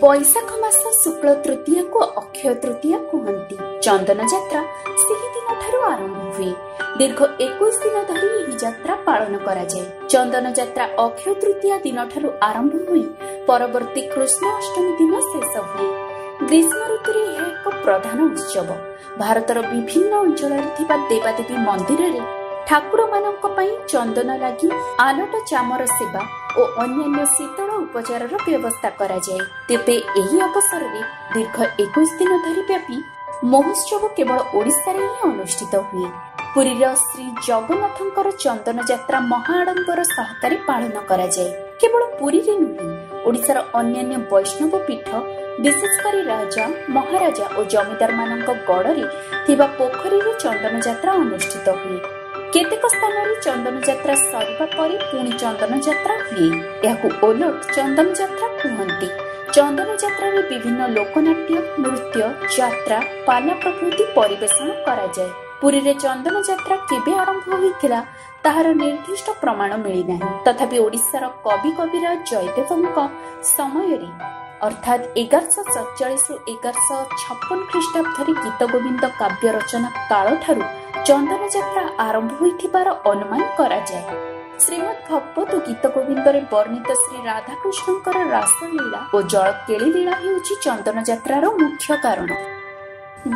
बैशाख मास शुक्ल तृतीया को अक्षय तृतीया कहती। चंदन यात्रा सेही दिन ठारू आरंभ हुए। दीर्घ 21 दिन धरी यह यात्रा पालन करा जाए। चंदन यात्रा अक्षय तृतीया दिन ठारू आरंभ हुई परवर्ती कृष्ण अष्टमी दिन शेष हुए। ग्रीष्म ऋतु यह एक प्रधान उत्सव। भारतर विभिन्न अंचल देवादेवी मंदिर रे ठाकुर मानक पई चंदन लगी आलट चामर सेवा और अन्य शीतल उपचार व्यवस्था करा जाए। तेबे एही अवसर में दीर्घ 21 दिन धरी व्यापी महोत्सव केवल ओडिशा रे ही अनुष्ठित हुए। पुरी श्री जगन्नाथंकर चंदन यात्रा महाआडंबर सहकारे पालन करा जाए। केवल पुरी रे नुहे ओडिशार अन्य वैष्णव पीठ विशेषकर राजा महाराजा और जमीदार मानक गड़े थिबा पोखरी रे चंदन यात्रा अनुष्ठित हुए। केतेक स्थान रे चंदन यात्रा सरिबा परे पुणी चंदन यात्रा हुए। याकु ओलट चंदन यात्रा कहती। चंदन यात्रा रे विभिन्न लोकनाट्य नृत्य यात्रा पाला प्रभृति परिवेषण करा जाए। पुरी रे चंदन यात्रा केबे आरंभ होइथिला ताहार निर्दिष्ट प्रमाण मिली नाही। तथापि ओडिशार कवि कविराज जयदेवଙ୍କ समयरे अर्थात 1147 रु 1156 ख्रीष्टाब्द गीत गोविंद काव्य रचना काल ठारू चंदन यात्रा आरंभ होइथिबार अनुमान करा जाए। श्रीमद् भगवत गीत गोविंद रे वर्णित श्री राधाकृष्णंकर रासलीला और जल केली लीला हेउची चंदन यात्रार मुख्य कारण।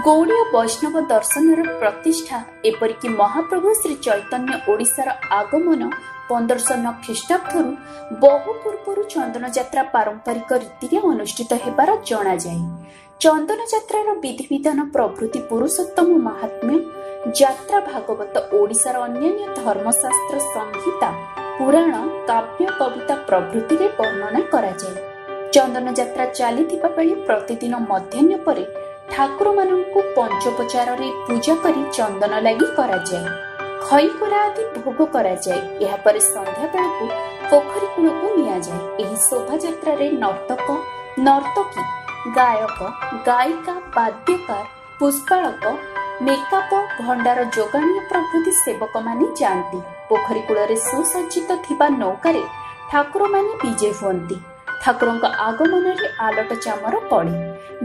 गौड़ीय वैष्णव दर्शन प्रतिष्ठा एपरिकी महाप्रभु श्री चैतन्य ओडिशार आगमन 1509 ख्रीष्टाब्दरु बहु पूर्व चंदन यात्रा पारंपरिक रीति अनुष्ठित हेबार जना जाए। चंदन यात्रार विधि विधान प्रभृति पुरुषोत्तम महात्म्य यात्रा भागवत ओडिशार अन्य धर्मशास्त्र संहिता पुराण काव्य कविता प्रभृति रे वर्णना करा जाए। चंदन यात्रा चलीथिबा बेले प्रतिदिन मध्याह्न परे ठाकुर माननकु पंचोपचार रे पूजा करी चंदन लागि करा जाए। खई कोरा आदि भोग करा जाए। यह पर संध्या बेलकु पोखरी कूल को निया जाए। एही शोभा यात्रा रे नर्तक नर्तकी गायक गायिका वाद्यकार पुष्पालक मेकअप भंडार जोगाणी प्रभृति सेवक माने जाती। पोखरी कूल रे सुसज्जित थिबा नौकारे ठाकुर माने विजय हुअंती। ठाकुरଙ୍କ आगमନରେ आलट चामर पड़े।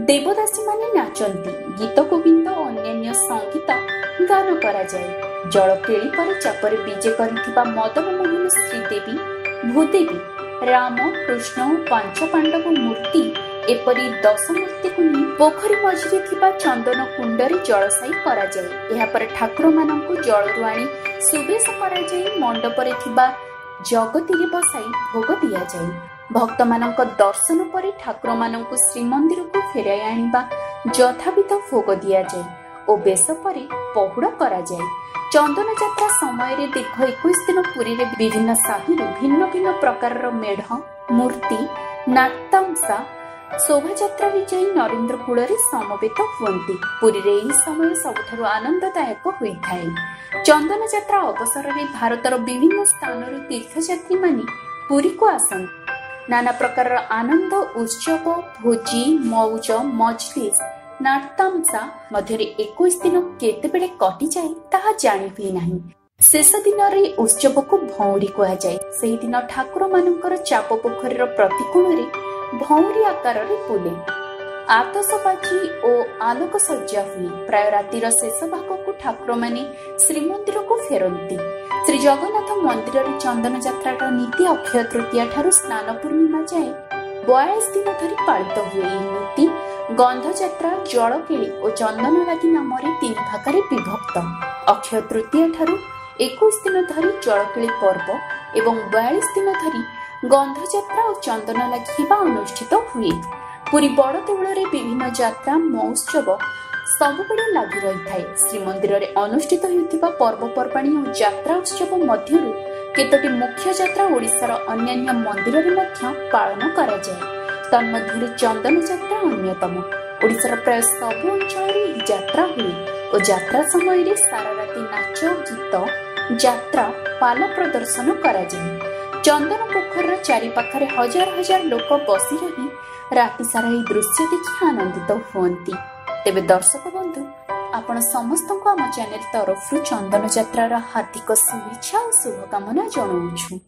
देवदासी माने नाचंती। गीत गोविंद अन्य संगीत गान करा जाए। जल केली पर चापरे विजय करिथिबा मदन मोहन श्रीदेवी भूदेवी राम कृष्ण और पांच पांडव मूर्ति एपरी 10 मूर्ति को नहीं पोखरी मझिरे थिबा चंदन कुंडरे जलसाई करा जाए। एहा पर ठाकुर माननकु जलरु आनी सुबेश करा जाए। मंडपरे थिबा जगतीरे बसाई भोग दिया जाए। भक्त मानक दर्शन पर ठाकुर मानक श्रीमंदिर को फेराई आनिबा यथाविध भोग दिया जाए और बेश पर पहुड़ करा जाए। चंदन यात्रा समय रे दीर्घ 21 दिन पुरी रे विभिन्न साही भिन्न भिन्न प्रकार मेढ़ मूर्ति नाट्यांशा शोभा यात्रा रे जाई नरेंद्र कूल रे समवेत हुअंती। पुरी रे एही समय सबठारु आनंददायक होइथाय। चंदन यात्रा अवसर रे भारतर विभिन्न स्थान रो तीर्थयात्री माने पुरी को आसंती। नाना प्रकार आनंद उत्सव भोजी मौज मजलिस नाट्यांशा मध्य 21 दिन केतेबेले कटि जाए ताहा जानि हुए नाही। शेष दिन रे उत्सव को भौरी कहा जाए। सेही दिन ठाकुर मानकर चाप पोखरीर प्रतिकोण रे भौरी आकार रे बुले। आतशबाजी और आलोक सज्जा हुए। प्राय रातिर शेष भाग को ठाकुर माने श्रीमंदिर को फेरंती। श्री जगन्नाथ मंदिर रे चंदन यात्रा नीति अक्षय तृतीया ठारू स्नान पूर्णिमा जाए 42 दिन धरी पालित हुए। नीति गंध यात्रा जल केली और चंदन लगी नाम 3 भाग विभक्त। अक्षय तृतीया ठारू 21 दिन धरी जल केली पर्व एवं 42 दिन धरी गंध यात्रा और चंदन लगी अनुष्ठित हुए। पुरी बड़ देउल रे विभिन्न यात्रा महोत्सव सबुबेले लागि रहिथाय। श्रीमंदिर रे अनुष्ठित हेउथिबा पर्वपर्वाणी और यात्रा उत्सव मध्यरु केतोटी मुख्य यात्रा ओडिशार अन्य मंदिर रे मध्य पालन करा जाए। तन्मध्यरु चंदन यात्रा अन्यतम। ओडिशार प्राय सब अंचल रे यात्रा हुए और यात्रा समय रे सारा राति नाच गीत यात्रा पाला प्रदर्शन करा जाए। चंदन पोखर चारि पाखरे हजार हजार लोक बसी रही राति सारा ही दृश्य देखि आनंदित हुअंती। तेबे दर्शक बंधु आपण समस्त को आम चैनल तरफ चंदन यात्रार हार्दिक शुभेच्छा और शुभकामना जणाउछु।